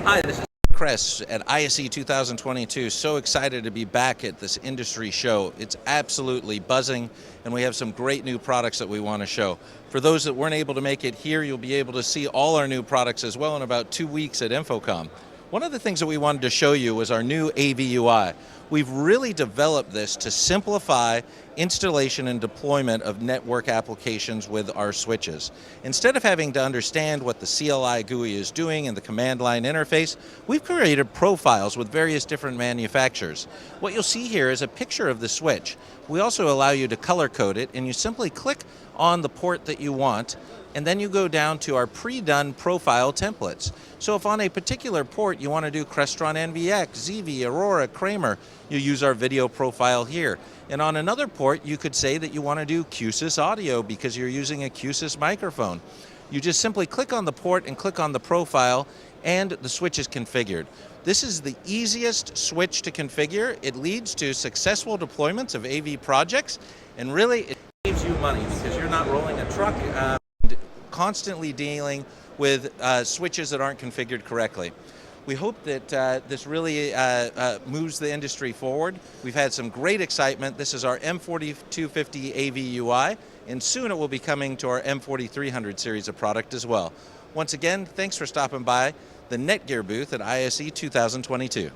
Hi, this is Chris at ISE 2022. So excited to be back at this industry show. It's absolutely buzzing, and we have some great new products that we want to show. For those that weren't able to make it here, you'll be able to see all our new products as well in about 2 weeks at InfoComm. One of the things that we wanted to show you was our new AV UI. We've really developed this to simplify installation and deployment of network applications with our switches. Instead of having to understand what the CLI GUI is doing in the command line interface, we've created profiles with various different manufacturers. What you'll see here is a picture of the switch. We also allow you to color code it, and you simply click on the port that you want, and then you go down to our pre-done profile templates. So if on a particular port you want to do Crestron NVX, ZV, Aurora, Kramer, you use our video profile here. And on another port you could say that you want to do QSYS audio because you're using a QSYS microphone. You just simply click on the port and click on the profile, and the switch is configured. This is the easiest switch to configure. It leads to successful deployments of AV projects, and really it saves you money because you're not rolling a truck constantly dealing with switches that aren't configured correctly. We hope that this really moves the industry forward. We've had some great excitement. This is our M4250 AV UI, and soon it will be coming to our M4300 series of product as well. Once again, thanks for stopping by the NETGEAR booth at ISE 2022.